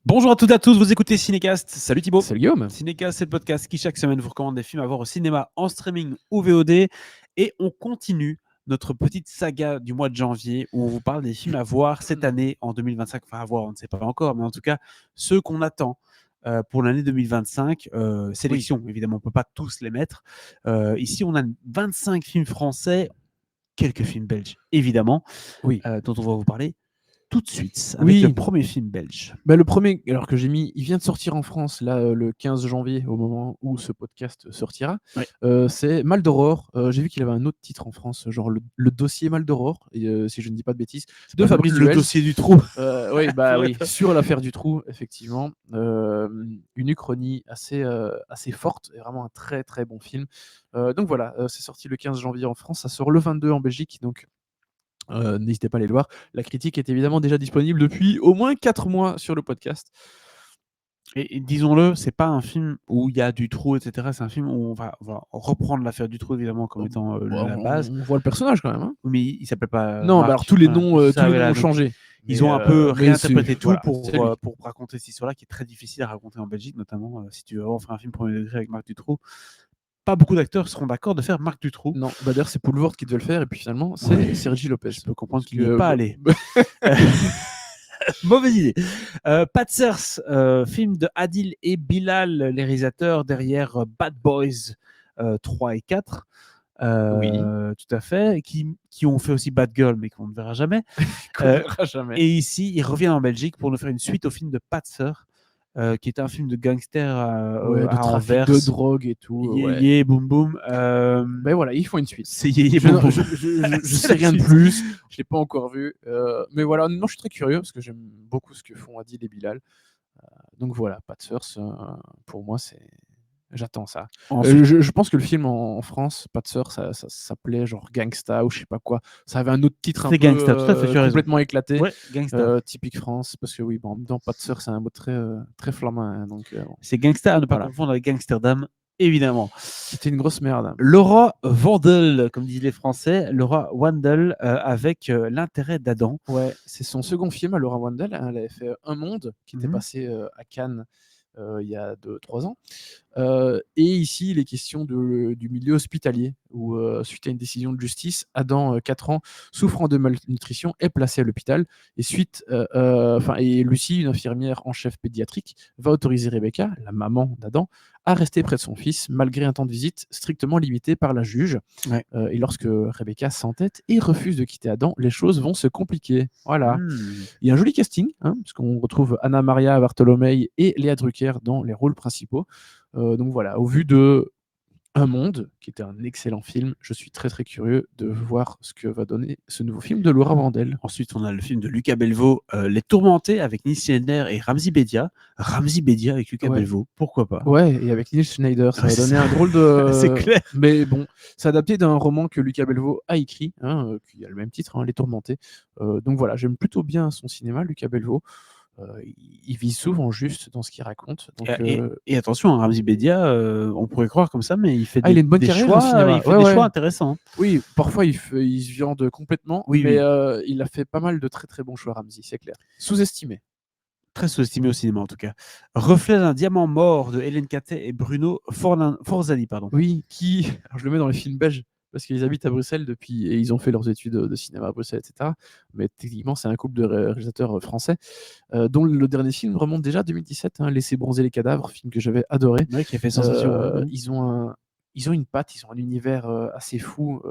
Bonjour à toutes et à tous, vous écoutez Cinécast. Salut Thibaut. Salut Guillaume. Cinécast, c'est le podcast qui chaque semaine vous recommande des films à voir au cinéma, en streaming ou VOD. Et on continue notre petite saga du mois de janvier où on vous parle des films à voir cette année en 2025. Enfin, à voir, on ne sait pas encore, mais en tout cas, ceux qu'on attend pour l'année 2025. Sélection, évidemment, on ne peut pas tous les mettre. Ici, on a 25 films français, quelques films belges, évidemment, dont on va vous parler tout de suite avec le premier film belge. Le premier, alors que j'ai mis, il vient de sortir en France là le 15 janvier au moment où ce podcast sortira. C'est Mal d'Aurore. J'ai vu qu'il avait un autre titre en France, genre le dossier Mal d'Aurore, si je ne dis pas de bêtises, de Fabrice Le Duel. dossier du trou. Oui, sur l'affaire du trou, effectivement. Une uchronie assez forte et vraiment un très très bon film. Donc voilà, c'est sorti le 15 janvier en France, ça sort le 22 en Belgique, donc n'hésitez pas à aller le voir. La critique est évidemment déjà disponible depuis au moins 4 mois sur le podcast. Et disons-le, c'est pas un film où il y a du trou, etc. C'est un film où on va reprendre l'affaire du trou, évidemment, comme étant la base. On voit le personnage quand même. Hein. Mais il s'appelle pas. Non, Marc, alors tous les noms ont donc, changé. Ils ont un peu réinterprété tout voilà, pour raconter cette histoire-là, qui est très difficile à raconter en Belgique, notamment si tu veux vraiment faire un film premier degré avec Marc Dutroux. Pas beaucoup d'acteurs seront d'accord de faire Marc Dutroux. Non, d'ailleurs, c'est Poulvord qui devait le faire, et puis finalement, c'est Sergi Lopez. Je peux comprendre qu'il n'y est pas allé. Mauvaise idée. Patzers, film de Adil et Bilal, les réalisateurs derrière Bad Boys 3 et 4. Tout à fait. Qui ont fait aussi Bad Girl, mais qu'on ne verra jamais. Jamais. Et ici, ils reviennent en Belgique pour nous faire une suite au film de Patzers, qui est un film de gangster de à trafic Anvers. de drogue et tout. Yé, boum boum. Ben voilà, ils font une suite. C'est Yé, boum boum. Je sais rien de plus, je l'ai pas encore vu. Mais voilà, non, je suis très curieux parce que j'aime beaucoup ce que font Adil et Bilal. Donc voilà, Patzers, pour moi, j'attends ça. Je pense que le film en France, Patzers, ça s'appelait genre Gangsta ou je sais pas quoi. Ça avait un autre titre un peu Gangsta, tout à fait, complètement éclaté. Ouais, typique France, parce que oui, bon, dans Patzers, c'est un mot très, très flamand. Hein, donc, c'est Gangsta à ne pas confondre avec Gangsterdam, évidemment. C'était une grosse merde. Hein. Laura Wandel, comme disent les Français, Laura Wandel avec l'intérêt d'Adam. Ouais, c'est son second film à Laura Wandel. Hein, elle avait fait Un Monde, qui était passé à Cannes il y a 2-3 ans. Et ici, il est question du milieu hospitalier, où suite à une décision de justice, Adam, 4 ans, souffrant de malnutrition, est placé à l'hôpital. Et Lucie, une infirmière en chef pédiatrique, va autoriser Rebecca, la maman d'Adam, à rester près de son fils, malgré un temps de visite strictement limité par la juge. Et lorsque Rebecca s'entête et refuse de quitter Adam, les choses vont se compliquer. Voilà. Il y a un joli casting, hein, puisqu'on retrouve Anna Maria Bartolomei et Léa Drucker dans les rôles principaux. Donc voilà, au vu de Un Monde, qui était un excellent film, je suis très très curieux de voir ce que va donner ce nouveau film de Laura Wandel. Ensuite, on a le film de Lucas Belvaux, Les Tourmentés, avec Nils Schneider et Ramzi Bedia. Ramzi Bedia avec Lucas Belvaux, pourquoi pas. Ouais, et avec Nils Schneider, ça va donner un drôle de... C'est clair. Mais bon, c'est adapté d'un roman que Lucas Belvaux a écrit, hein, qui a le même titre, hein, Les Tourmentés. Donc voilà, j'aime plutôt bien son cinéma, Lucas Belvaux. Il vise souvent juste dans ce qu'il raconte. Donc, et attention, Ramzi Bedia, on pourrait croire comme ça, mais il fait il a une bonne carrière choix, au cinéma. il fait des choix intéressants. Oui, parfois il se viande complètement, mais il a fait pas mal de très très bons choix, Ramzi, c'est clair. Sous-estimé. Très sous-estimé au cinéma en tout cas. Reflet d'un diamant mort de Hélène Catet et Bruno Forzani. Oui, alors je le mets dans les films belges parce qu'ils habitent à Bruxelles depuis et ils ont fait leurs études de cinéma à Bruxelles, etc. Mais techniquement, c'est un couple de réalisateurs français dont le dernier film remonte déjà à 2017, hein, Laisser bronzer les cadavres, film que j'avais adoré. Oui, qui a fait sensation. Ils ont une patte, ils ont un univers assez fou,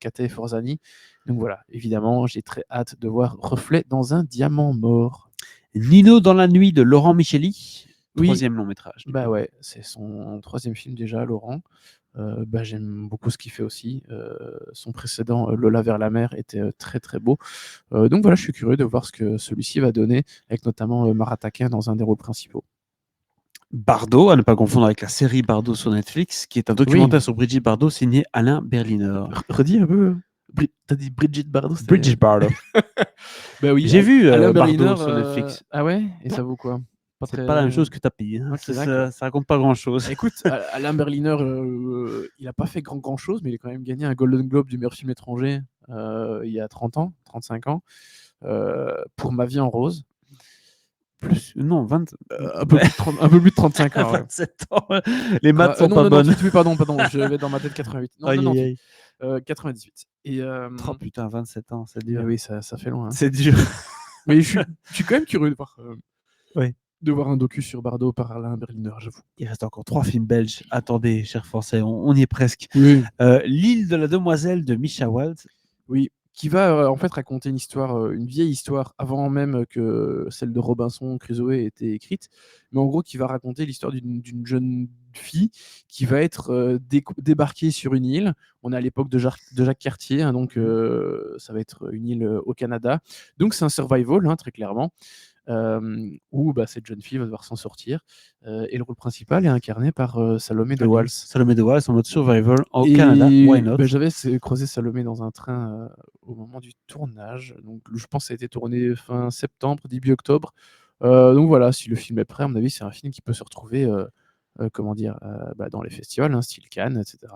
Catet et Forzani. Donc voilà, évidemment, j'ai très hâte de voir Reflet dans un diamant mort. Nino dans la nuit de Laurent Micheli, troisième long métrage. Bah ouais, c'est son troisième film déjà, Laurent. J'aime beaucoup ce qu'il fait aussi. Son précédent, Lola vers la mer, était très très beau. Donc voilà, je suis curieux de voir ce que celui-ci va donner, avec notamment Marat Taquin dans un des rôles principaux. Bardot, à ne pas confondre avec la série Bardot sur Netflix, qui est un documentaire sur Brigitte Bardot signé Alain Berliner. Redis un peu. T'as dit Brigitte Bardot. Brigitte Bardot. Bah oui. J'ai vu Alain Bardot Berliner sur Netflix. Ah ouais. Et ça vaut quoi? C'est pas la même chose que Tapi. Hein. Okay, ça raconte pas grand-chose. Écoute, Alain Berliner, il a pas fait grand-chose, mais il a quand même gagné un Golden Globe du meilleur film étranger il y a 30 ans, 35 ans, pour Ma vie en rose. plus. Non, 20. Un peu plus de 35 ans. Ouais. 27 ans. Les maths sont non, pas bonnes. oui, pardon, je vais dans ma tête 88. Non, Aïe, non, aïe, aïe. 98. Et, Oh putain, 27 ans, c'est mais dur. oui, ça fait loin. Hein. C'est dur. Mais je suis quand même curieux Ouais. de voir un docu sur Bardot par Alain Berliner, j'avoue. Il reste encore 3 films belges. Attendez, chers Français, on y est presque. Oui. L'île de la demoiselle de Misha Wald. Oui, qui va en fait raconter une histoire, une vieille histoire, avant même que celle de Robinson Crusoe ait été écrite, mais en gros qui va raconter l'histoire d'une jeune fille qui va être débarquée sur une île. On est à l'époque de Jacques Cartier, hein, donc ça va être une île au Canada. Donc c'est un survival, hein, très clairement. Où cette jeune fille va devoir s'en sortir. Et le rôle principal est incarné par Salomé de Wals. Salomé de Wals en mode survival au Canada. Why not? J'avais croisé Salomé dans un train au moment du tournage. Donc, je pense que ça a été tourné fin septembre, début octobre. Donc voilà, si le film est prêt, à mon avis, c'est un film qui peut se retrouver dans les festivals, hein, style Cannes, etc.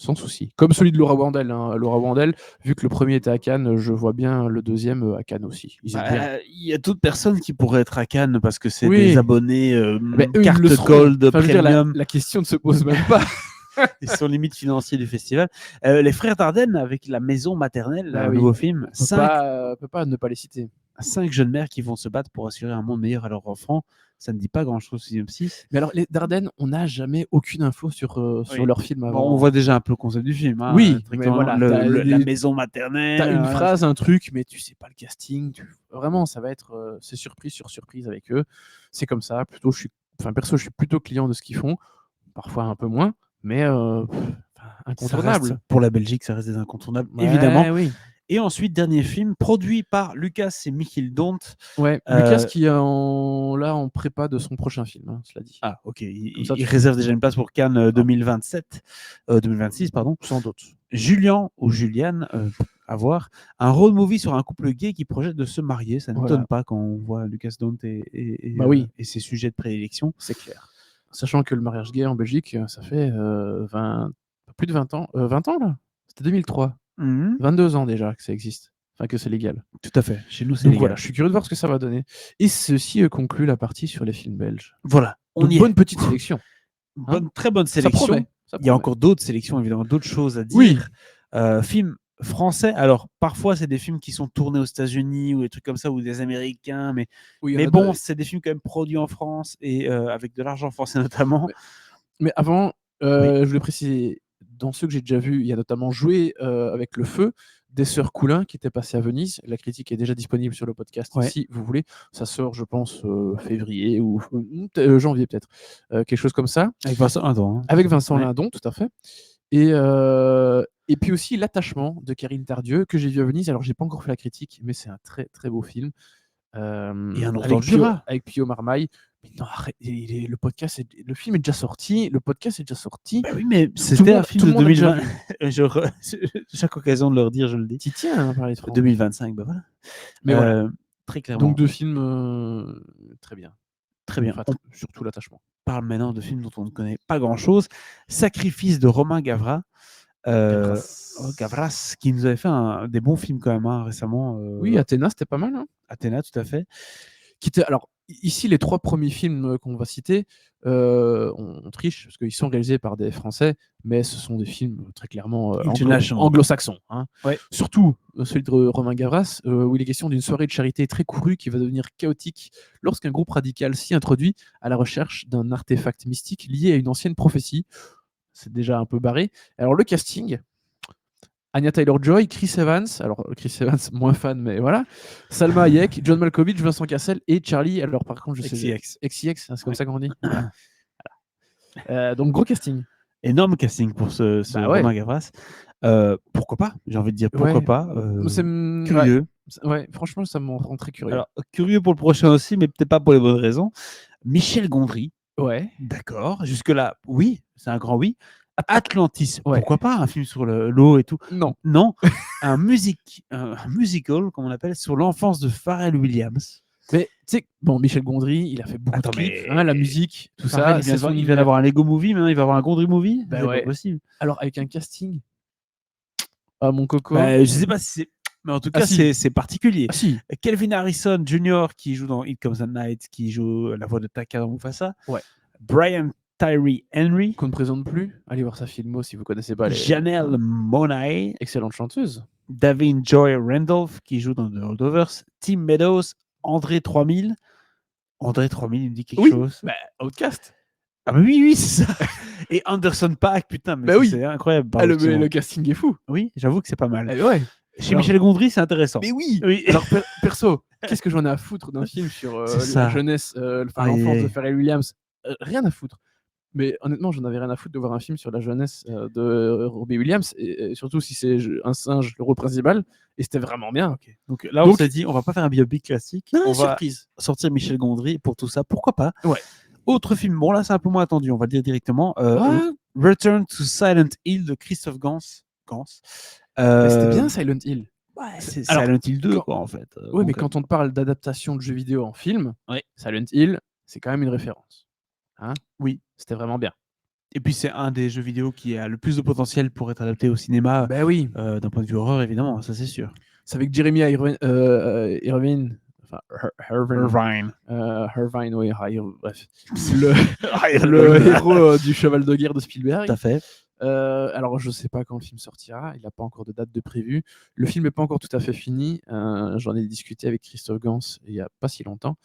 Sans souci. Comme celui de Laura Wandel. Hein. Laura Wandel, vu que le premier était à Cannes, je vois bien le deuxième à Cannes aussi. Il y a d'autres personnes qui pourraient être à Cannes parce que c'est Oui. des abonnés carte gold premium. La question ne se pose même pas. Ils sont limite financiers du festival. Les Frères Dardenne avec La Maison Maternelle, un nouveau film. On peut pas ne pas les citer. 5 jeunes mères qui vont se battre pour assurer un monde meilleur à leurs enfants. Ça ne dit pas grand-chose synopsis. Mais alors, les Dardenne, on n'a jamais aucune info sur leur film avant. Bon, on voit déjà un peu le concept du film. Hein, oui, mais voilà. La maison maternelle. T'as une phrase, un truc, mais tu sais pas le casting. Vraiment, ça va être c'est surprise sur surprise avec eux. C'est comme ça. Perso, je suis plutôt client de ce qu'ils font. Parfois un peu moins, mais incontournable. Pour la Belgique, ça reste des incontournables, évidemment. Oui. Et ensuite, dernier film, produit par Lucas et Michiel Dont. Ouais, Lucas qui est en prépa de son prochain film, hein, cela dit. Ah, ok. Il réserve déjà une place pour Cannes 2026, pardon. Sans doute. Julian ou Juliane, à voir. Un road movie sur un couple gay qui projette de se marier. Ça ne m'étonne pas quand on voit Lucas Dont et ses sujets de prédilection. C'est clair. Sachant que le mariage gay en Belgique, ça fait plus de 20 ans. 20 ans, là ? C'était 2003. 22 ans déjà que ça existe. Enfin, que c'est légal. Tout à fait. Chez nous, c'est légal. Donc voilà, je suis curieux de voir ce que ça va donner. Et ceci conclut la partie sur les films belges. Voilà. Bonne petite sélection. Très bonne sélection. Ça promet. Il y a encore d'autres sélections, évidemment, d'autres choses à dire. Oui. Films français. Alors, parfois, c'est des films qui sont tournés aux États-Unis ou des trucs comme ça, ou des Américains. Mais bon, c'est des films quand même produits en France et avec de l'argent français notamment. Mais avant, je voulais préciser, dans ceux que j'ai déjà vus, il y a notamment Jouer avec le feu des Sœurs Coulin qui était passé à Venise. La critique est déjà disponible sur le podcast si vous voulez. Ça sort, je pense, février ou janvier peut-être. Quelque chose comme ça. Avec Vincent Lindon. Avec Vincent Lindon, tout à fait. Et puis aussi L'Attachement de Karine Tardieu que j'ai vu à Venise. Alors, j'ai pas encore fait la critique, mais c'est un très très beau film. Et un autre avec Pio Marmaille. Mais non, arrête, le film est déjà sorti, le podcast est déjà sorti. Bah oui, mais c'était un film de 2020. Chaque occasion de leur dire, je le dis. Tu tiens à parler de 2025, bah voilà. Mais voilà. Très clairement. Donc deux films très bien. Très bien. Surtout L'Attachement. On parle maintenant de films dont on ne connaît pas grand-chose. Sacrifice de Romain Gavras. Gavras, qui nous avait fait des bons films quand même récemment. Oui, Athéna, c'était pas mal. Hein. Athéna, tout à fait. Alors, ici, les 3 premiers films qu'on va citer, on triche, parce qu'ils sont réalisés par des Français, mais ce sont des films très clairement anglo-saxons. Hein. Ouais. Surtout celui de Romain Gavras, où il est question d'une soirée de charité très courue qui va devenir chaotique lorsqu'un groupe radical s'y introduit à la recherche d'un artefact mystique lié à une ancienne prophétie. C'est déjà un peu barré. Alors, le casting... Anya Taylor-Joy, Chris Evans, alors Chris Evans, moins fan, mais voilà, Salma Hayek, John Malkovich, Vincent Cassel et Charlie, alors par contre, je sais... XCX, c'est comme ça qu'on dit. Voilà. Donc, gros casting. Énorme casting pour ce Romain Gavras. Pourquoi pas ? J'ai envie de dire pourquoi pas. Curieux. Ouais, franchement, ça me rend très curieux. Alors, curieux pour le prochain aussi, mais peut-être pas pour les bonnes raisons. Michel Gondry. Ouais. D'accord. Jusque-là, oui, c'est un grand oui. Atlantis, pourquoi pas un film sur l'eau et tout. Non, un musical, comme on appelle, sur l'enfance de Pharrell Williams. Mais tu sais, Michel Gondry, il a fait beaucoup de clips, la musique, tout ça. Il vient d'avoir un Lego Movie, maintenant il va avoir un Gondry Movie. C'est pas possible. Alors avec un casting, mon coco. Je sais pas si c'est Mais en tout Ah cas, si. c'est particulier. Ah si. Kelvin Harrison Jr., qui joue dans It Comes at Night, qui joue la voix de Taka dans Mufasa. Ouais. Brian Tyree Henry. Qu'on ne présente plus. Allez voir sa filmo si vous connaissez pas les. Janelle Monáe. Excellente chanteuse. Davin Joy Randolph, qui joue dans The Holdovers. Tim Meadows. André 3000. André 3000, il me dit quelque chose. Bah, Outcast. Ah bah oui, c'est ça. Et Anderson Paak, putain, mais Bah oui. c'est incroyable. Ah, le casting est fou. Oui, j'avoue que c'est pas mal. Ouais. Chez Alors- Michel Gondry, c'est intéressant. Mais oui. Oui. Alors perso, qu'est-ce que j'en ai à foutre d'un film sur C'est la ça. jeunesse, l'enfance de Pharrell Williams. Rien à foutre. Mais honnêtement, j'en avais rien à foutre de voir un film sur la jeunesse de Robbie Williams, et surtout si c'est un singe le rôle principal, et c'était vraiment bien. Donc là, on s'est dit, on va pas faire un biopic classique. Non, on va surprise. sortir Michel Gondry pour tout ça. Pourquoi pas? Ouais. Autre film, bon là, c'est un peu moins attendu, on va le dire directement. Return to Silent Hill de Christophe Gans. C'était bien Silent Hill. Ouais, c'est Alors, Silent Hill 2, quand- quoi, en fait. Oui, mais quand on te parle d'adaptation de jeux vidéo en film, Ouais. Silent Hill, c'est quand même une référence. Hein? Oui. C'était vraiment bien. Et puis, c'est un des jeux vidéo qui a le plus de potentiel pour être adapté au cinéma, Ben oui. d'un point de vue horreur, évidemment, ça c'est sûr. C'est avec Jeremy Irvine. Enfin, Irvine. Irvine, oui, bref. Le héros du cheval de guerre de Spielberg. Tout à fait. Alors, je sais pas quand le film sortira. Il n'a pas encore de date de prévu. Le film n'est pas encore tout à fait fini. J'en ai discuté avec Christophe Gans il n'y a pas si longtemps.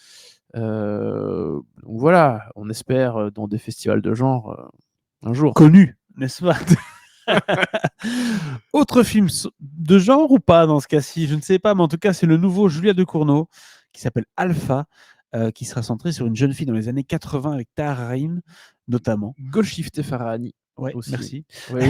Donc voilà, on espère dans des festivals de genre un jour. Connu, n'est-ce pas? Autre film de genre ou pas dans ce cas-ci, je ne sais pas, mais en tout cas, c'est le nouveau Julia Ducournau qui s'appelle Alpha, qui sera centré sur une jeune fille dans les années 80 avec Tahar Rahim, notamment. Golshifteh Farahani. Ouais, aussi. merci. Ouais,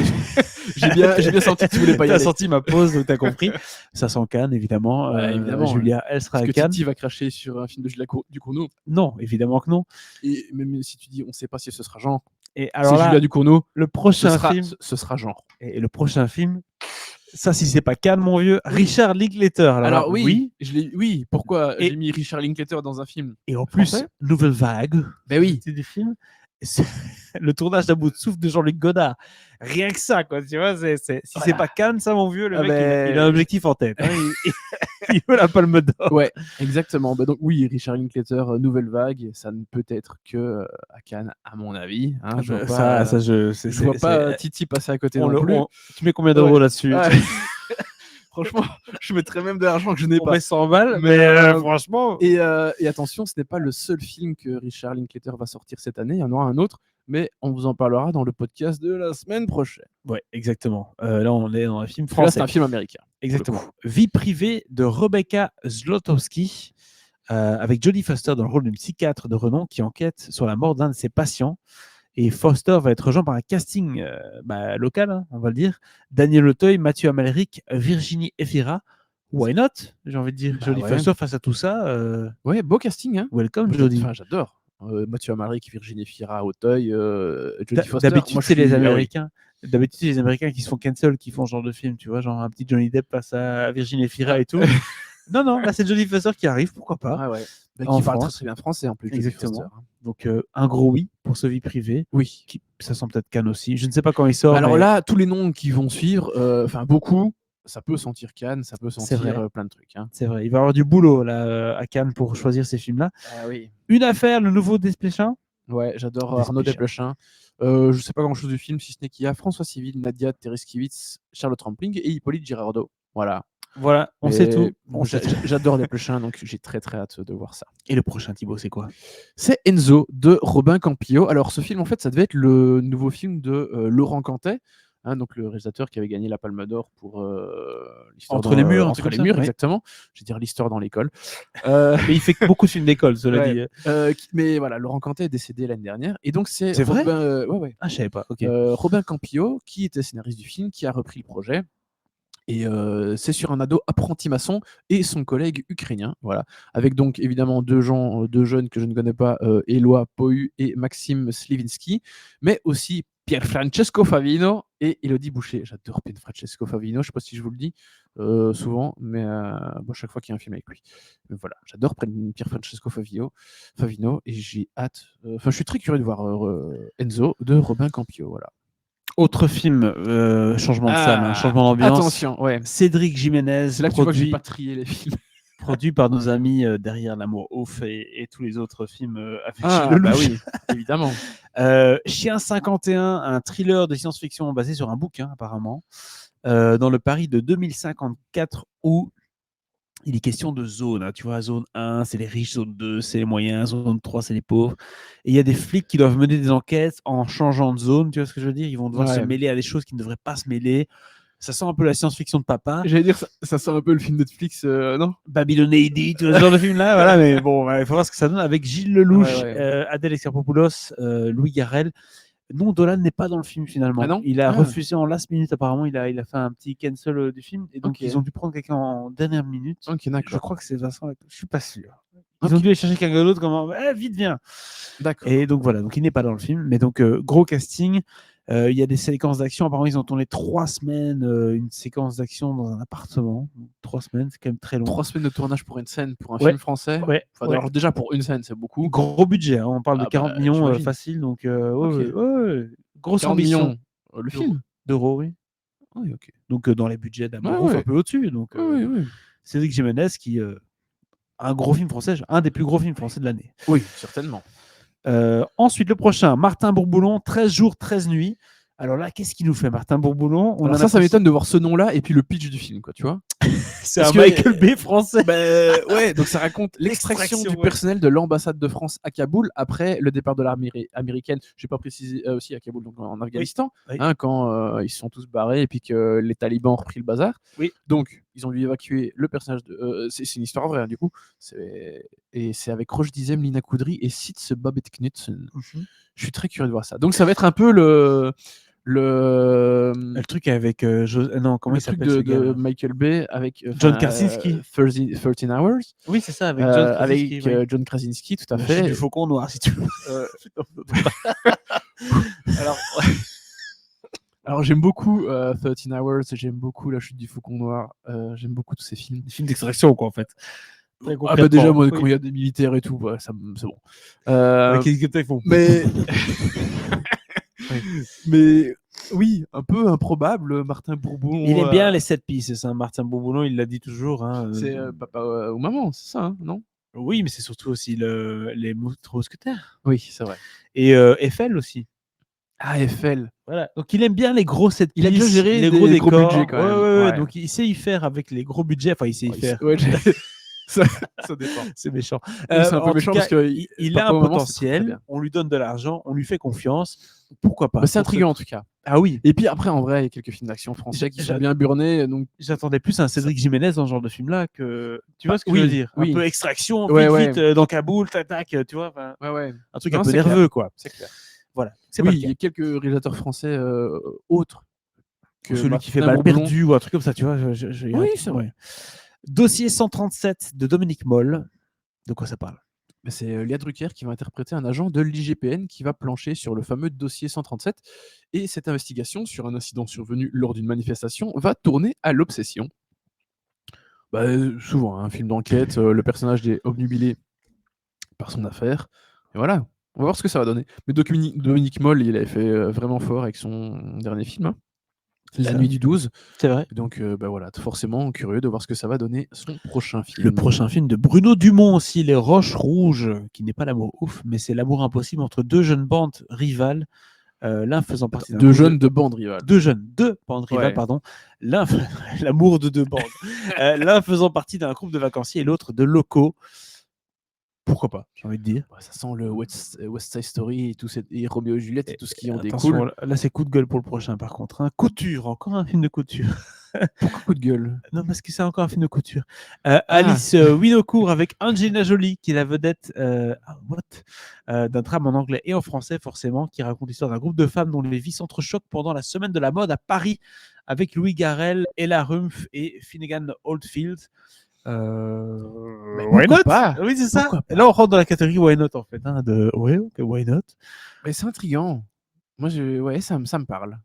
j'ai bien senti que tu voulais pas y aller. aller. T'as senti ma pause, donc t'as compris. Ça s'en Cannes, évidemment. Ouais, évidemment. Julia, elle sera Est-ce à que Cannes. Titi va cracher sur un film de Julia Ducournau? Non, évidemment que non. Et même si tu dis, on ne sait pas si ce sera genre. Et alors c'est là, Julia Ducournau. le prochain film, ce sera genre. Et le prochain film, ça, si c'est pas Cannes, mon vieux, Richard Linklater. Alors oui, pourquoi Et- j'ai mis Richard Linklater dans un film? Et en plus, Français nouvelle vague. Ben oui. C'est du film. Le tournage d'À bout de souffle de Jean-Luc Godard. Rien que ça, quoi. Tu vois, si c'est pas Cannes, ça, mon vieux, le mec, il a un objectif en tête. Hein. Il veut la Palme d'Or. Ouais, exactement. Donc oui, Richard Linklater, nouvelle vague, ça ne peut être que à Cannes, à mon avis. Hein, je vois pas Titi passer à côté non plus. Tu mets combien d'euros là-dessus? Ouais. Franchement, je mettrais même de l'argent que je n'ai pas. On met 100 balles, mais franchement. Et attention, ce n'est pas le seul film que Richard Linklater va sortir cette année. Il y en aura un autre, mais on vous en parlera dans le podcast de la semaine prochaine. Ouais, exactement. Là, on est dans un film Là, français. c'est un film américain. Exactement. Vie privée de Rebecca Zlotowski, avec Jodie Foster dans le rôle d'une psychiatre de renom qui enquête sur la mort d'un de ses patients. Et Foster va être rejoint par un casting local, hein, on va le dire. Daniel Auteuil, Mathieu Amalric, Virginie Efira. Why not? J'ai envie de dire. Jodie Foster face à tout ça. Ouais, beau casting. Hein. Welcome, Jodie. Enfin, j'adore. Mathieu Amalric, Virginie Efira, Auteuil, Jodie Foster. D'habitude, c'est les Américains. D'habitude, c'est les Américains qui se font cancel, qui font ce genre de film, tu vois, genre un petit Johnny Depp face à Virginie Efira et tout. Non, là, c'est Jodie Foster qui arrive, pourquoi pas. Ah ouais. En qui parle France. très bien français en plus. Exactement. Donc, un gros oui pour ce Vie privée. Oui. Ça sent peut-être Cannes aussi. Je ne sais pas quand il sort. Alors là, tous les noms qui vont suivre, enfin beaucoup, ça peut sentir Cannes, ça peut sentir plein de trucs. Hein. C'est vrai. Il va y avoir du boulot là, à Cannes pour choisir ces films-là. Ah oui. Une affaire, le nouveau Desplechin. Ouais, j'adore Arnaud Desplechin. Je sais pas grand-chose du film, si ce n'est qu'il y a François Civil, Nadia Tereskivitz, Charlotte Rampling et Hippolyte Girardot. Voilà, on sait tout. J'adore Desplechin, donc j'ai très très hâte de voir ça. Et le prochain, Thibaut, c'est quoi? C'est Enzo de Robin Campillo. Alors ce film, en fait, ça devait être le nouveau film de Laurent Cantet, hein, donc le réalisateur qui avait gagné la Palme d'Or pour l'histoire Entre les murs, exactement. Je vais dire l'histoire dans l'école. Mais il fait beaucoup de films d'école, cela dit. Mais voilà, Laurent Cantet est décédé l'année dernière, et donc c'est vrai. Ouais. Ah, je savais pas. Ok. Robin Campillo, qui était scénariste du film, qui a repris le projet. Et c'est sur un ado apprenti maçon et son collègue ukrainien, voilà, avec donc évidemment deux jeunes que je ne connais pas, Éloi Pohu et Maxime Sliwinski, mais aussi Pierfrancesco Favino et Élodie Boucher. J'adore Pierfrancesco Favino, je ne sais pas si je vous le dis souvent, mais chaque fois qu'il y a un film avec lui. Mais voilà, j'adore Pierfrancesco Favino et j'ai hâte. Enfin, je suis très curieux de voir Enzo de Robin Campillo, voilà. Autre film, changement de salle, Ah, changement d'ambiance. attention, ouais. Cédric Jiménez, C'est là que tu vois que j'ai pas trié les films. produit par nos amis derrière l'amour ouf et tous les autres films avec Gilles Ah, Lelouch. bah oui, évidemment. Chien 51, un thriller de science-fiction basé sur un bouquin apparemment, dans le Paris de 2054 où il est question de zones. Tu vois, zone 1, c'est les riches, zone 2, c'est les moyens, zone 3, c'est les pauvres. Et il y a des flics qui doivent mener des enquêtes en changeant de zone, tu vois ce que je veux dire? Ils vont devoir se Ouais. mêler à des choses qui ne devraient pas se mêler. Ça sent un peu la science-fiction de papa. J'allais dire, ça sent un peu le film Netflix, non? Babylonéidie, tout ce genre de film-là, voilà, mais bon, il faut voir ce que ça donne avec Gilles Lelouch, Ouais. Adèle Exarchopoulos, Louis Garrel. Non, Dolan n'est pas dans le film finalement. Ah non? Il a Ah. refusé en last minute, apparemment, il a fait un petit cancel du film, et donc Ok. ils ont dû prendre quelqu'un en dernière minute. Ok, Je d'accord. crois que c'est Vincent, je suis pas sûr. Ils Ok. ont dû aller chercher quelqu'un d'autre, comme vite, viens. D'accord. Et donc voilà, donc il n'est pas dans le film, mais donc gros casting. Il y a des séquences d'action. Apparemment, ils ont tourné 3 semaines une séquence d'action dans un appartement. 3 semaines, c'est quand même très long. 3 semaines de tournage pour une scène, pour un Ouais. film français. Ouais, Enfin, ouais. alors déjà pour une scène, c'est beaucoup. Gros budget, hein, on parle de Ah 40 bah, millions j'imagine. facile, donc Ok. ouais. Grosse 40 ambition. millions, le film. D'euros, oui. Oui, ok. Donc dans les budgets d'Amour Ouais, Ouf, ouais. un peu au-dessus. Donc Oui. Cédric Jiménez qui un gros film français, un des plus gros films français de l'année. Oui, certainement. Ensuite, le prochain, Martin Bourboulon, 13 jours, 13 nuits. Alors là, qu'est-ce qu'il nous fait, Martin Bourboulon? Alors ça m'étonne de voir ce nom-là et puis le pitch du film, quoi, tu vois. C'est un Michael Bay français. Ouais, donc ça raconte l'extraction du personnel de l'ambassade de France à Kaboul après le départ de l'armée américaine. Je n'ai pas précisé aussi à Kaboul, donc en Afghanistan, Oui. Quand ils se sont tous barrés et puis que les talibans ont repris le bazar. Oui. Donc ils ont dû évacuer le personnage de. C'est une histoire vraie, du coup. Et c'est avec Roche Dizem, Lina Koudry et Sitz Babette Knudsen. Je suis très curieux de voir ça. Donc ça va être un peu le truc avec non, comment il s'appelle ce gars de Michael Bay avec John Krasinski. 13 Hours. Oui, c'est ça, avec John Krasinski. Avec John Krasinski, tout à fait. Du Faucon Noir, si tu veux. Alors j'aime beaucoup 13 Hours, j'aime beaucoup La Chute du Faucon Noir, j'aime beaucoup tous ces films. Des films d'extraction, quoi, en fait. Ah bah déjà, moi, quand il y a des militaires et tout, ouais, c'est bon. Avec les ils font. Mais oui, un peu improbable, Martin Bourboulon. Il aime bien les 7 pistes, ça. Martin Bourboulon, il l'a dit toujours. C'est papa ou maman, c'est ça, non? Oui, mais c'est surtout aussi les mousquetaires. Oui, c'est vrai. Et Eiffel aussi. Ah, Eiffel. Voilà. Donc il aime bien les gros 7 pistes. Il a déjà géré les gros décors. budgets quand même. Ouais. Donc il sait y faire avec les gros budgets. Enfin, il sait y faire. Ouais, ça dépend. C'est méchant. C'est un peu méchant parce qu'il a un potentiel, on lui donne de l'argent, on lui fait confiance. Pourquoi pas? C'est intriguant en tout cas. Ah oui. Et puis après, en vrai, il y a quelques films d'action français qui sont bien burnés. Donc j'attendais plus un Cédric Jiménez dans ce genre de film-là que. Tu vois ce que je veux dire? Oui. Un peu extraction, vite, dans Kaboul, tac, tu vois. Ouais. Un truc un peu nerveux, quoi. C'est clair. Voilà. Oui, il y a quelques réalisateurs français autres que celui qui fait Balle perdue ou un truc comme ça, tu vois. Oui, c'est vrai. Dossier 137 de Dominique Moll. De quoi ça parle? C'est Léa Drucker qui va interpréter un agent de l'IGPN qui va plancher sur le fameux dossier 137. Et cette investigation sur un incident survenu lors d'une manifestation va tourner à l'obsession. Souvent, un film d'enquête, le personnage est obnubilé par son affaire. Et voilà, on va voir ce que ça va donner. Mais Dominique Moll, il avait fait vraiment fort avec son dernier film. La nuit du 12. C'est vrai. Donc voilà, forcément curieux de voir ce que ça va donner son prochain film. Le prochain film de Bruno Dumont aussi, Les Roches Rouges, qui n'est pas l'amour ouf, mais c'est l'amour impossible entre deux jeunes bandes rivales, l'un faisant partie deux bandes rivales. Deux bandes rivales, pardon. L'amour de deux bandes. L'un faisant partie d'un groupe de vacanciers et l'autre de locaux. Pourquoi pas, j'ai envie de dire. Ça sent le West Side Story et Roméo et Juliette et tout ce qui en découle. Là, c'est coup de gueule pour le prochain, par contre. Couture, encore un film de couture. Pourquoi coup de gueule? Non, parce que c'est encore un film de couture. Alice Winocourt avec Angelina Jolie, qui est la vedette d'un drame en anglais et en français, forcément, qui raconte l'histoire d'un groupe de femmes dont les vies s'entrechoquent pendant la semaine de la mode à Paris, avec Louis Garrel, Ella Rumpf et Finnegan Oldfield. Why not? Oui, c'est ça. Là, on rentre dans la catégorie why not, en fait. Why not? Mais c'est intriguant. Moi, ça me parle.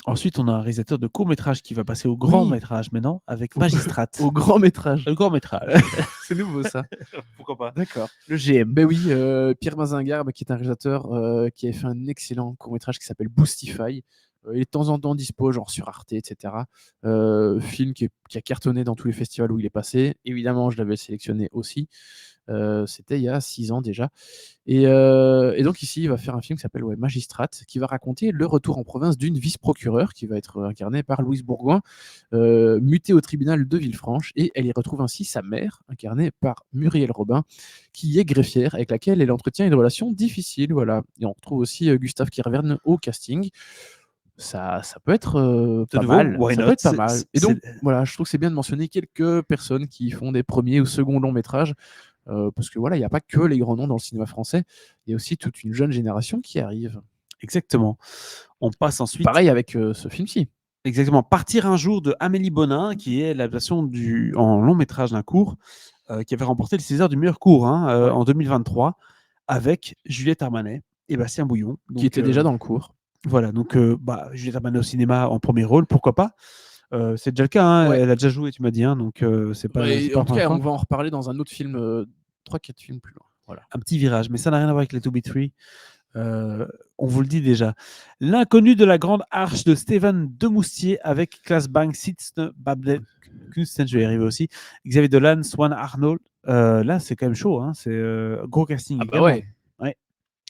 Ensuite, on a un réalisateur de court-métrage qui va passer au grand-métrage maintenant, avec Magistrate. Au grand-métrage. Le grand-métrage. C'est nouveau, ça. Pourquoi pas? D'accord. Le GM. Ben oui, Pierre Mazingarbe, qui est un réalisateur qui a fait un excellent court-métrage qui s'appelle Boostify, Il est de temps en temps dispo, genre sur Arte, etc. Film qui a cartonné dans tous les festivals où il est passé. Évidemment, je l'avais sélectionné aussi. C'était il y a 6 ans déjà. Et donc ici, il va faire un film qui s'appelle Magistrate, qui va raconter le retour en province d'une vice-procureure qui va être incarnée par Louise Bourgoin, mutée au tribunal de Villefranche, et elle y retrouve ainsi sa mère, incarnée par Muriel Robin, qui est greffière, avec laquelle elle entretient une relation difficile. Voilà. Et on retrouve aussi Gustave Kirverne au casting. Ça peut être De pas nouveau, mal. why Ça not? peut être pas mal. Et donc, voilà, je trouve que c'est bien de mentionner quelques personnes qui font des premiers ou seconds longs métrages. Parce que voilà, il n'y a pas que les grands noms dans le cinéma français, il y a aussi toute une jeune génération qui arrive. Exactement. On passe ensuite. Pareil avec ce film-ci. Exactement. Partir un jour de Amélie Bonin, qui est l'adaptation en long métrage d'un court, qui avait remporté le César du meilleur court en 2023, avec Juliette Armanet et Bastien Bouillon. Donc, qui était déjà dans le cours. Voilà, donc Juliette Armanet au cinéma en premier rôle, pourquoi pas. C'est déjà le cas, hein, Ouais. elle a déjà joué, tu m'as dit, hein, donc c'est pas. Ouais, c'est pas en tout cas, fois. on va en reparler dans un autre film, 3-4 films plus loin. Voilà. Un petit virage, mais ça n'a rien à voir avec les To Be Three. On vous le dit déjà. L'inconnu de la grande arche de Stéphane Demoustier avec Claes Bang, Sitzne, Babette Knudsen, je vais y arriver aussi, Xavier Dolan, Swan Arnold. Là, c'est quand même chaud, hein, c'est gros casting. Ah bah également. ouais.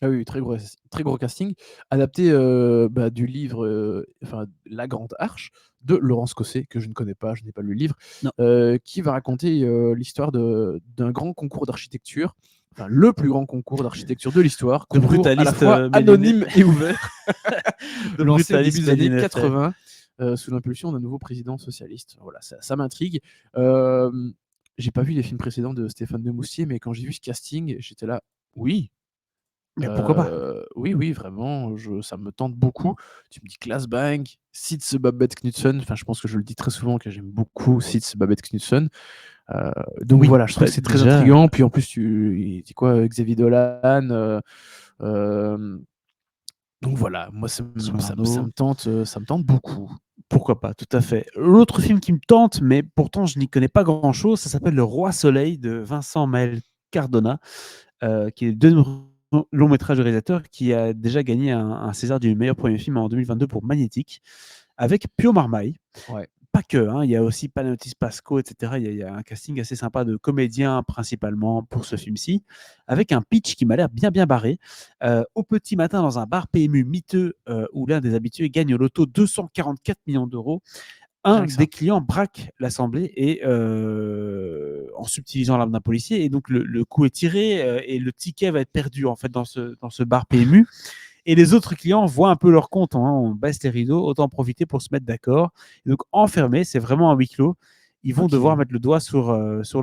Ah oui, très gros casting, adapté du livre La Grande Arche de Laurence Cosset, que je ne connais pas, je n'ai pas lu le livre, qui va raconter l'histoire d'un grand concours d'architecture, enfin le plus grand concours d'architecture de l'histoire, De concours à la brutaliste, fois anonyme et ouvert, De lancé au brutaliste début des années Mélinet. 80 sous l'impulsion d'un nouveau président socialiste. Voilà, ça m'intrigue. J'ai pas vu les films précédents de Stéphane Demoustier, mais quand j'ai vu ce casting, j'étais là, oui. Mais pourquoi pas? Oui, vraiment, ça me tente beaucoup. Tu me dis Claes Bang, Sitz Babette Knudsen, enfin je pense que je le dis très souvent que j'aime beaucoup Sitz Babette Knudsen. Donc Oui, voilà, je trouve que c'est très déjà. intriguant. Puis en plus, tu dis quoi, Xavier Dolan. Donc voilà, moi ça me tente beaucoup. Pourquoi pas, tout à fait. L'autre film qui me tente, mais pourtant je n'y connais pas grand-chose, ça s'appelle Le Roi Soleil de Vincent Maël Cardona, qui est le deuxième long métrage de réalisateur qui a déjà gagné un César du meilleur premier film en 2022 pour Magnétique, avec Pio Marmaille. Ouais. Pas que, hein, il y a aussi Panayotis Pasco, etc. Il y a un casting assez sympa de comédiens principalement pour ce film-ci, avec un pitch qui m'a l'air bien barré. Au petit matin, dans un bar PMU miteux où l'un des habitués gagne au loto 244 millions d'euros, un des clients braque l'assemblée et en subtilisant l'arme d'un policier, et donc le coup est tiré et le ticket va être perdu en fait dans ce bar PMU. Et les autres clients voient un peu leur compte, hein, on baisse les rideaux, autant en profiter pour se mettre d'accord. Et donc enfermés, c'est vraiment un huis clos. Ils vont devoir mettre le doigt sur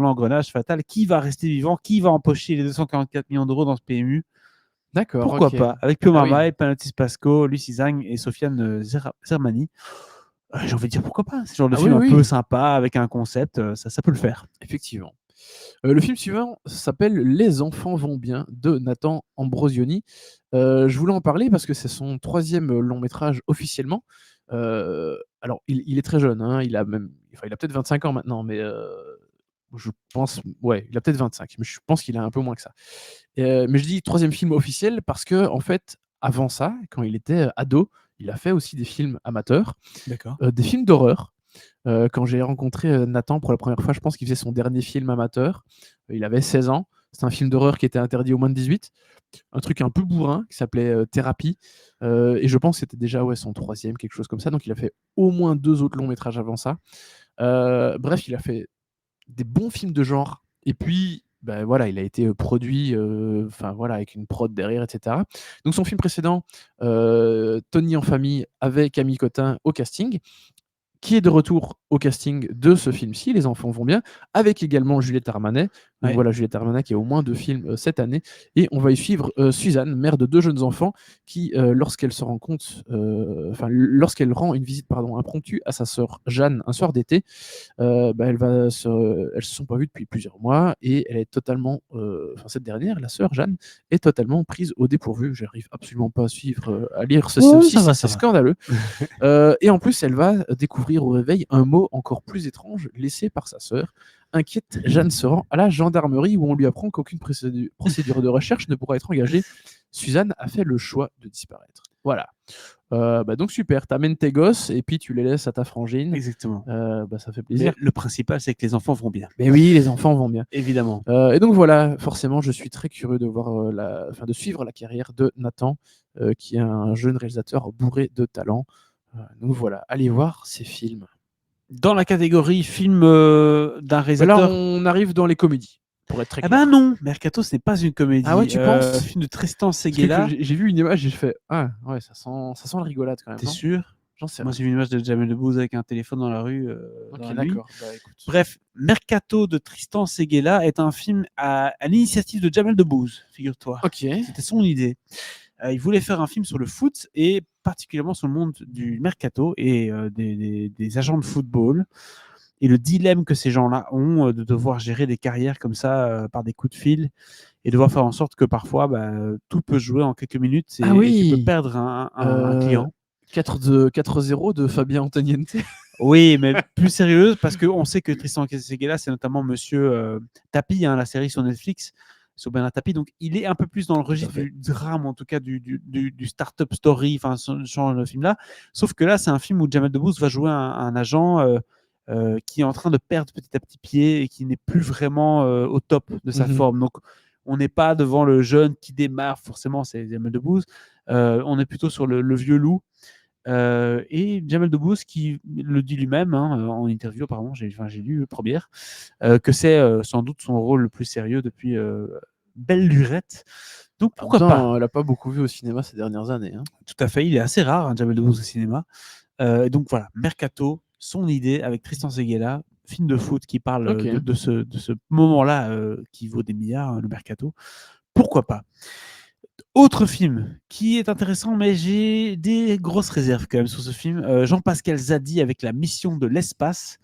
l'engrenage fatal. Qui va rester vivant? Qui va empocher les 244 millions d'euros dans ce PMU? D'accord. Pourquoi pas? Avec Pio Marmaille, oui. Panayotis Pasco, Lucie Zang et Sofiane Zermani. J'ai envie de dire pourquoi pas. C'est le genre de film un peu sympa, avec un concept, ça peut le faire. Effectivement. Le film suivant s'appelle Les enfants vont bien de Nathan Ambrosioni. Je voulais en parler parce que c'est son 3e long métrage officiellement. Alors, il est très jeune, hein, il a peut-être 25 ans maintenant, mais je pense, il a peut-être 25, mais je pense qu'il a un peu moins que ça. Mais je dis 3e film officiel parce que, en fait, avant ça, quand il était ado, il a fait aussi des films amateurs, des films d'horreur. Quand j'ai rencontré Nathan pour la première fois, je pense qu'il faisait son dernier film amateur. Il avait 16 ans. C'est un film d'horreur qui était interdit aux moins de 18. Un truc un peu bourrin qui s'appelait Thérapie. Et je pense que c'était déjà son 3e, quelque chose comme ça. Donc il a fait au moins 2 autres longs métrages avant ça. Bref, il a fait des bons films de genre. Et puis, voilà, il a été produit avec une prod derrière, etc. Donc son film précédent, Tony en famille, avec Camille Cotin au casting, qui est de retour au casting de ce film-ci, Les enfants vont bien, avec également Juliette Armanet. Donc voilà, Juliette Armanet qui a au moins 2 films cette année. Et on va y suivre Suzanne, mère de 2 jeunes enfants, qui, lorsqu'elle rend une visite impromptue à sa sœur Jeanne un soir d'été, elles se sont pas vues depuis plusieurs mois et elle est totalement, cette dernière, la sœur Jeanne, est totalement prise au dépourvu. J'arrive absolument pas à suivre, à lire ce synopsis, c'est scandaleux. Et en plus, elle va découvrir au réveil un mot encore plus étrange laissé par sa sœur. Inquiète, Jeanne se rend à la gendarmerie où on lui apprend qu'aucune procédure de recherche ne pourra être engagée. Suzanne a fait le choix de disparaître. Voilà. Donc super, t'amènes tes gosses et puis tu les laisses à ta frangine. Exactement. Ça fait Mais plaisir. le principal, c'est que les enfants vont bien. Mais oui, les enfants vont bien. Évidemment. Et donc voilà, forcément, je suis très curieux de voir, de suivre la carrière de Nathan, qui est un jeune réalisateur bourré de talent. Donc voilà, allez voir ces films. Dans la catégorie film d'un Mais là, réalisateur. on arrive dans les comédies, pour être très Eh clair. ben non, Mercato, ce n'est pas une Ah ouais, comédie. tu penses? Film de Tristan Parce que Seguela. j'ai vu une image et je fais ah ouais, ça sent la rigolade quand même, T'es non? sûr? J'en sais Moi, rien. j'ai vu une image de Jamel Debbouze avec un téléphone dans la rue dans Ok, la nuit. d'accord. Bah écoute. Bref, Mercato de Tristan Seguela est un film à l'initiative de Jamel Debbouze, figure-toi. Ok. C'était son idée. Il voulait faire un film sur le foot et particulièrement sur le monde du mercato et des agents de football et le dilemme que ces gens-là ont de devoir gérer des carrières comme ça par des coups de fil et devoir faire en sorte que parfois tout peut jouer en quelques minutes Ah et tu peux oui. perdre un client. 4-0 de Fabien Antoniente. Oui, mais plus sérieuse, parce qu'on sait que Tristan Seguela, c'est notamment Monsieur Tapi, hein, la série sur Netflix, sur Bernard Tapie. Donc, il est un peu plus dans le registre fait. du drame, en tout cas du start-up story, enfin, ce genre de film-là. Sauf que là, c'est un film où Jamel Debbouze va jouer un agent qui est en train de perdre petit à petit pied et qui n'est plus vraiment au top de sa forme. Donc, on n'est pas devant le jeune qui démarre, forcément, c'est Jamel Debbouze. On est plutôt sur le vieux loup. Et Jamel Debbouze qui le dit lui-même en interview, apparemment, j'ai lu première, que c'est sans doute son rôle le plus sérieux depuis Belle Lurette. Donc En même pourquoi pas? temps, elle a pas beaucoup vu au cinéma ces dernières années, hein. Tout à fait, il est assez rare, Jamel Debbouze au cinéma. Et donc voilà, Mercato, son idée avec Tristan Seguela, film de foot qui parle Ok. de ce moment-là qui vaut des milliards, le Mercato. Pourquoi pas? Autre film qui est intéressant, mais j'ai des grosses réserves quand même sur ce film. Jean-Pascal Zadi avec La Mission de l'espace.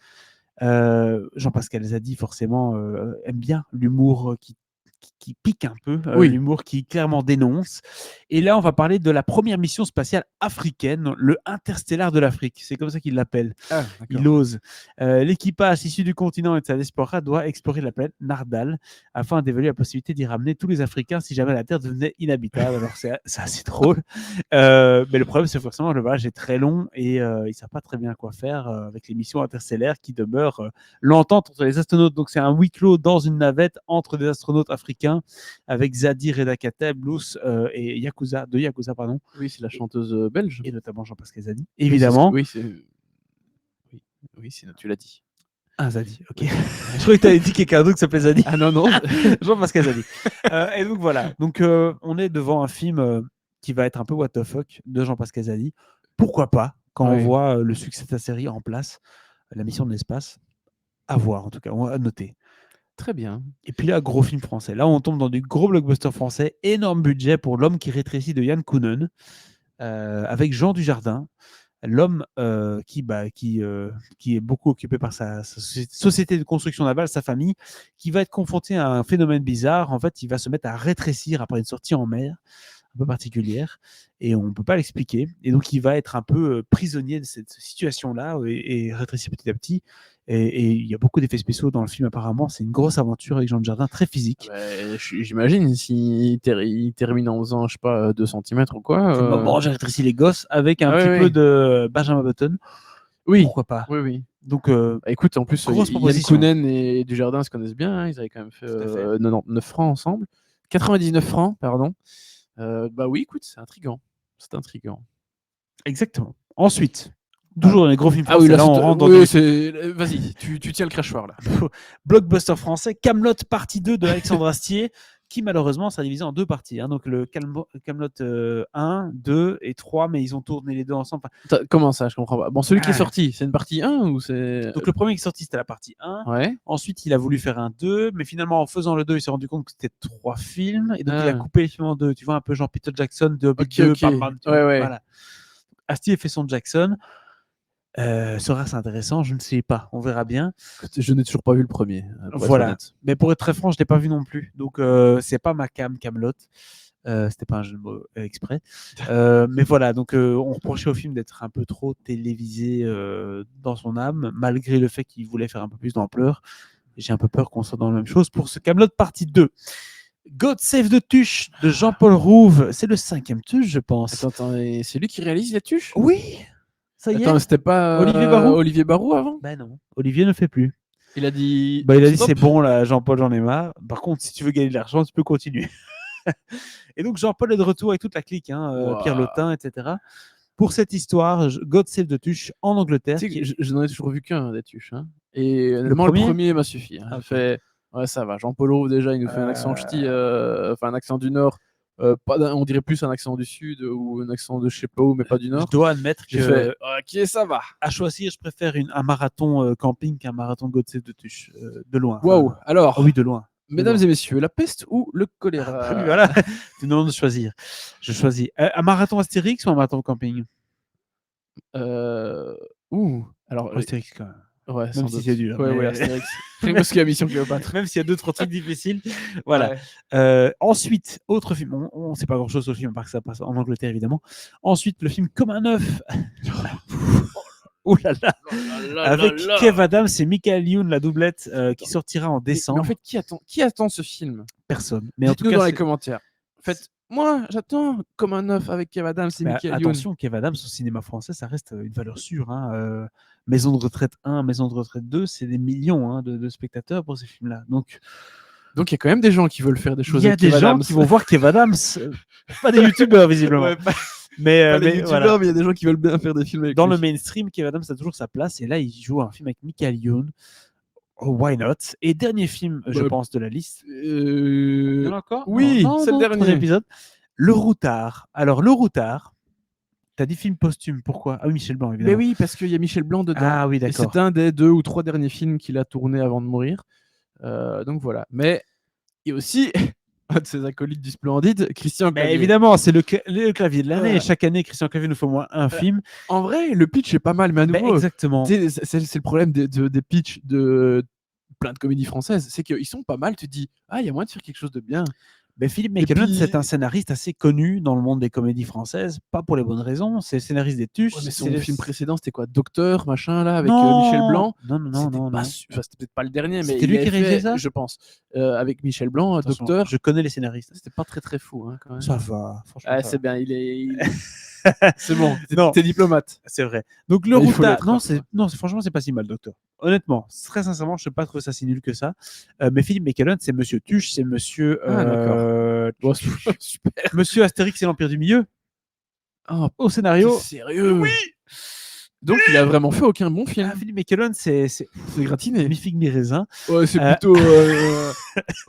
Jean-Pascal Zadi, forcément, aime bien l'humour qui pique un peu, Oui. l'humour qui clairement dénonce. Et là, on va parler de la première mission spatiale africaine, le Interstellar de l'Afrique. C'est comme ça qu'il l'appelle. Ah, Il d'accord. ose. L'équipage issu du continent et de sa diaspora doit explorer la planète Nardal afin d'évaluer la possibilité d'y ramener tous les Africains si jamais la Terre devenait inhabitable. Alors, c'est assez drôle. Mais le problème, c'est forcément que le voyage est très long et ils ne savent pas très bien quoi faire avec les missions interstellaires qui demeurent l'entente entre les astronautes. Donc, c'est un huis clos dans une navette entre des astronautes africains avec Zadi, Reda Kateb, Blous et Yakuza, pardon, Oui, c'est la chanteuse belge. et notamment Jean-Pascal Zadi, Oui, c'est évidemment. oui, tu l'as dit. Ah, Zadi, ok. Oui. Je croyais que tu avais dit quelqu'un d'autre qui s'appelait Zadi. Ah non, non. Jean-Pascal Zadi. Et donc voilà. Donc on est devant un film qui va être un peu what the fuck de Jean-Pascal Zadi. Pourquoi pas quand on Ouais. voit le succès de sa série en place, la mission de l'espace, à voir en tout cas, à noter. Très bien. Et puis là, gros film français. Là, on tombe dans du gros blockbuster français, énorme budget pour L'homme qui rétrécit de Yann Kounen, avec Jean Dujardin, l'homme qui est beaucoup occupé par sa société de construction navale, sa famille, qui va être confronté à un phénomène bizarre. En fait, il va se mettre à rétrécir après une sortie en mer un peu particulière et on ne peut pas l'expliquer. Et donc, il va être un peu prisonnier de cette situation-là et rétrécir petit à petit. Et il y a beaucoup d'effets spéciaux dans le film, apparemment. C'est une grosse aventure avec Jean Dujardin, très physique. J'imagine s'il termine en faisant, je sais pas, 2 centimètres ou quoi. Bon, j'ai rétréci les gosses avec un Ah petit oui, peu oui. de Benjamin Button. Oui, Pourquoi pas? oui, oui. Donc, Bah, écoute, en plus, grosse Yann proposition. Kounen et Dujardin se connaissent bien, hein. Ils avaient quand même fait Tout à fait. 99 francs ensemble. 99 francs, pardon. Bah oui, écoute, c'est intriguant. C'est intriguant. Exactement. Ensuite, toujours dans les gros films Ah oui, français, là, là on rentre dans oui, du vas-y, tu tiens le crachoir là. blockbuster français, Camelot partie 2 de Alexandre Astier, qui malheureusement sera divisé en deux parties. Hein. Donc le Camelot 1, 2 et 3, mais ils ont tourné les deux ensemble. Attends, comment ça, je comprends pas. Bon, celui qui est Ah. sorti, c'est une partie 1 ou c'est. Donc le premier qui est sorti, c'était la partie 1. Ouais. Ensuite, il a voulu faire un 2, mais finalement, en faisant le 2, il s'est rendu compte que c'était 3 films. Et donc, il a Ah. coupé les films en 2. Tu vois, un peu genre Peter Jackson de Hobbit Ok, 2, ok. bam, bam, tu Ouais, vois. ouais. Voilà. Astier fait son Jackson. Sera-ce intéressant? Je ne sais pas. On verra bien. Je n'ai toujours pas vu le premier, pour être Voilà. honnête. Mais pour être très franc, je ne l'ai pas vu non plus. Donc, c'est pas ma cam, Camelot. C'était pas un jeu de mots exprès. Mais voilà, donc on reprochait au film d'être un peu trop télévisé dans son âme, malgré le fait qu'il voulait faire un peu plus d'ampleur. J'ai un peu peur qu'on soit dans la même chose pour ce Camelot partie 2. God Save the Tuche de Jean-Paul Rouve. C'est le 5e Tuche, je pense. Attends, et c'est lui qui réalise les tuches? Oui, ça y est. Attends, c'était pas Olivier Barou Olivier Barou avant? Ben non, Olivier ne fait plus. Il a dit. Bah, il a dit stop. c'est bon là, Jean-Paul, j'en ai marre. Par contre, si tu veux gagner de l'argent, tu peux continuer. Et donc Jean-Paul est de retour avec toute la clique, Pierre Waouh. Lotin, etc. Pour cette histoire, God Save the Tuche en Angleterre. Tu sais qui que est- je n'en ai toujours vu qu'un des tuches. Hein. Et honnêtement, le premier premier m'a suffi. Hein. Ah, ok. Fait... Ouais, ça va. Jean-Paul Rouve, déjà, il nous fait un accent ch'ti, enfin un accent du Nord. On dirait plus un accent du Sud ou un accent de je sais pas où, mais pas du Je Nord. dois admettre J'ai que fait ok, ça va. à choisir, je préfère un marathon camping qu'un marathon God Save the Tuche, de loin. Waouh. Enfin, Alors, oui, de loin. mesdames loin. et messieurs, la peste ou le choléra? Ah, oui, voilà, tu nous demandes de choisir. Je choisis un marathon Astérix ou un marathon camping. Alors, Astérix quand même. ouais, Même sans si doute. c'est dur. Ouais, mais- Astérix. Rien parce qu'il y a Mission Cléopâtre. Même s'il y a 2-3 trucs difficiles. Voilà. Ouais. Ensuite, autre film. On ne sait pas grand-chose sur le film, à part que ça passe en Angleterre, évidemment. Ensuite, le film Comme un œuf. Oh là là. Avec Kev Adams et Michael Youn, la doublette, qui sortira en décembre. Mais en fait, qui attend ce film? Personne. Mais en tout Dites-nous cas, dans les c'est- commentaires. En fait, moi, j'attends Comme un œuf avec Kev Adams et bah, Michael Youn. attention, Kev Adams au cinéma français, ça reste une valeur sûre. Maison de retraite 1, Maison de retraite 2, c'est des millions de spectateurs pour ces films-là. Donc, Donc, il y a quand même des gens qui veulent faire des choses il y a avec des Kev gens Adams. qui vont voir Kev Adams, pas des youtubeurs visiblement. Ouais, pas mais les mais youtubeurs, voilà. mais il y a des gens qui veulent bien faire des films avec Dans lui. le mainstream, Kev Adams a toujours sa place et là, il joue un film avec Michael Youn. Oh, why not? Et dernier film, je Bah, pense, de la liste. Il y en a encore? Oui, Non, c'est le non, dernier. troisième épisode. Le Routard. Alors, Le Routard, t'as dit film posthume, pourquoi? Ah oui, Michel Blanc, Mais évidemment. oui, parce qu'il y a Michel Blanc dedans. Ah oui, Et d'accord. c'est un des 2 ou 3 derniers films qu'il a tourné avant de mourir. Donc voilà. Mais il y a aussi un de ses acolytes du Splendide, Christian Mais Clavier. évidemment, c'est le clavier de l'année. Ouais. Chaque année, Christian Clavier nous fait au moins un film. En vrai, le pitch est pas mal, mais à Mais nouveau, exactement. tu sais, c'est le problème des pitchs de plein de comédies françaises, c'est qu'ils sont pas mal. Tu te dis, ah, il y a moyen de faire quelque chose de bien. Ben, Philippe Et Meckelon, puis- c'est un scénariste assez connu dans le monde des comédies françaises, pas pour les bonnes raisons. C'est le scénariste des Tuches. Ouais, mais c'est son les- film précédent, c'était quoi? Docteur, machin, là, avec Non. Michel Blanc. Non, non, non, C'était non. pas non. enfin, c'était peut-être pas le dernier, mais C'était il lui qui avait réalisait fait, ça je pense, avec Michel Blanc, Attention, Docteur. je connais les scénaristes. C'était pas très très fou, hein, quand même. Ça va, franchement. Ah, ça c'est va. bien, c'est bon, Non. t'es diplomate. C'est vrai. Donc le Il faut Routard, l'être, non, parfois. franchement, c'est pas si mal, Docteur. Honnêtement, très sincèrement, je ne sais pas trouvé ça si nul que ça. Mais Philippe Meckelon, c'est Monsieur Tuche, c'est Monsieur, Ah, d'accord. Bon, super. Monsieur Astérix et l'Empire du Milieu Oh, au scénario. t'es sérieux? Oui. Donc, il a vraiment fait aucun bon film. Ah, Philippe Meckelon, c'est C'est gratiné. mi-figue mi-raisin. Ouais, c'est plutôt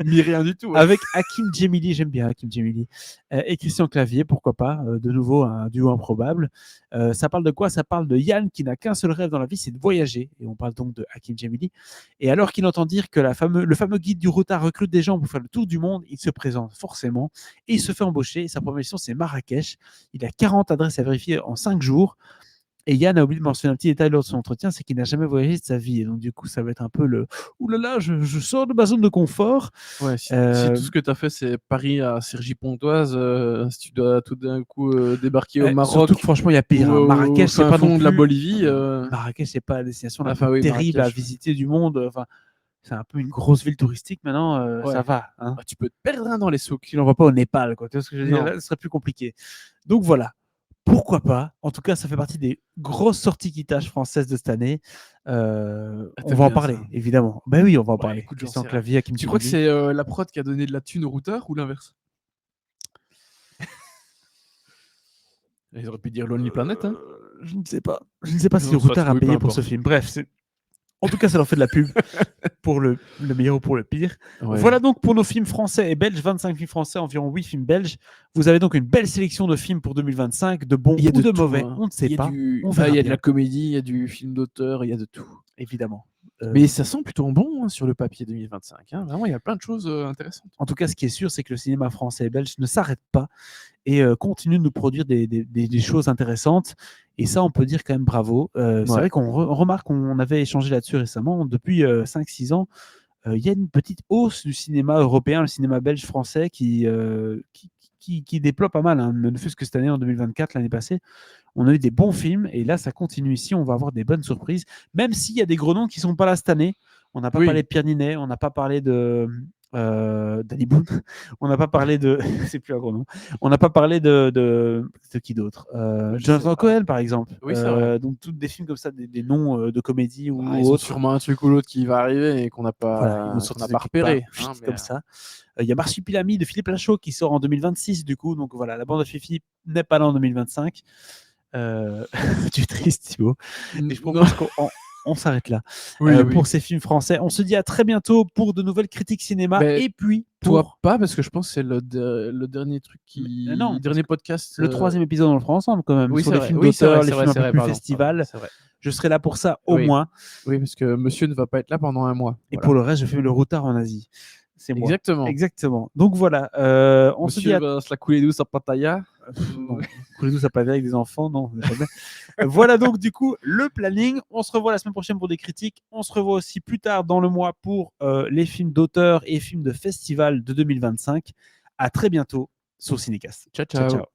ni rien du tout. Ouais. Avec Hakim Djemili, j'aime bien Hakim Djemili, et Christian Clavier, pourquoi pas, de nouveau un duo improbable. Ça parle de quoi? Ça parle de Yann qui n'a qu'un seul rêve dans la vie, c'est de voyager, et on parle donc de Hakim Djemili. Et alors qu'il entend dire que le fameux guide du Routard recrute des gens pour faire le tour du monde, il se présente forcément, et il se fait embaucher, et sa première mission c'est Marrakech. Il a 40 adresses à vérifier en 5 jours. Et Yann a oublié de mentionner un petit détail lors de son entretien, c'est qu'il n'a jamais voyagé de sa vie. Et donc, du coup, ça va être un peu le « Ouh là là, je sors de ma zone de confort ». Ouais, si tout ce que tu as fait, c'est Paris à Cergy-Pontoise, si tu dois tout d'un coup débarquer au Maroc. Surtout que franchement, il y a pire. ou Marrakech, c'est pas fond non de la plus... Bolivie. Marrakech, c'est pas la destination la Enfin, plus oui, terrible Marrakech, à visiter du monde. Enfin, c'est un peu une grosse ville touristique maintenant. Ouais. Ça va. Hein. Tu peux te perdre hein, dans les souks. Tu l'envoies pas au Népal, quoi. Tu vois ce que je veux dire? Non. Là, ce serait plus compliqué. Donc voilà. Pourquoi pas? En tout cas, ça fait partie des grosses sorties quittages françaises de cette année. On t'aimes va en bien parler, ça. évidemment. Ben oui, on va en Ouais, parler. écoute, j'en Christian sais Clavier, Hakim Tu crois que Djemili. c'est la prod qui a donné de la thune au routeur ou l'inverse? Ils auraient pu dire Lonely Planet. Hein. Je ne sais pas. Je ne sais pas si Non, le ça, Routard a oui, payé peu pour ce importe. film. Bref, en tout cas, ça leur fait de la pub pour le meilleur ou pour le pire. Ouais. Voilà donc pour nos films français et belges, 25 films français, environ 8 films belges. Vous avez donc une belle sélection de films pour 2025, de bons Il y a ou de tout, mauvais, hein. on ne sait Il y a pas. du- On Bah, verra il y a de bien. la comédie, il y a du film d'auteur, il y a de tout. Évidemment. Mais ça sent plutôt bon hein, sur le papier 2025. Hein. Vraiment, il y a plein de choses intéressantes. En tout cas, ce qui est sûr, c'est que le cinéma français et belge ne s'arrête pas et continue de nous produire des choses intéressantes. Et ça, on peut dire quand même bravo. C'est vrai qu'on remarque, on avait échangé là-dessus récemment, depuis 5-6 ans, il y a une petite hausse du cinéma européen, le cinéma belge-français qui déploie pas mal, hein. Ne fût-ce que cette année, en 2024, l'année passée, on a eu des bons films et là, ça continue ici. On va avoir des bonnes surprises, même s'il y a des gros noms qui ne sont pas là cette année. On n'a pas parlé de Pierre Ninet, on n'a pas parlé de Danny Boone. On n'a pas parlé de. C'est plus un gros nom. On n'a pas parlé de qui d'autre Je Jonathan sais pas. Cohen, par exemple. Oui, c'est vrai. Donc, tous des films comme ça, des noms de comédie ou Ils ont autres. sûrement un truc ou l'autre qui va arriver et qu'on n'a Voilà, ils vont pas, sortir de pas quelque part, repéré. chut, Mais, comme ça. Il y a Marsupilami de Philippe Lachaud qui sort en 2026, du coup. Donc voilà, la bande à Fifi n'est pas là en 2025. Tu es triste, Thibaut. Et je non. propose qu'on s'arrête là Oui. pour ces films français. On se dit à très bientôt pour de nouvelles critiques cinéma. Mais Et puis, toi pour. pas, parce que je pense que c'est le dernier truc Non, parce dernier que podcast. le troisième épisode, on le fera ensemble quand même. Oui, Sur c'est les vrai. films Oui, c'est vrai, d'auteur, les c'est vrai, films un c'est peu vrai. plus Pardon, festival. c'est vrai. Je serai là pour ça au Oui. moins. Oui, parce que monsieur ne va pas être là pendant un mois. Et Voilà. pour le reste, je fais le routard en Asie. C'est moi. Exactement. Exactement. Donc voilà, on se dit Monsieur à va se la couler douce à Pattaya. non, couler douce à pas avec des enfants, non. Jamais. Voilà donc du coup le planning. On se revoit la semaine prochaine pour des critiques. On se revoit aussi plus tard dans le mois pour les films d'auteur et films de festival de 2025. À très bientôt sur Cinécast. Ciao, Ciao, ciao. ciao.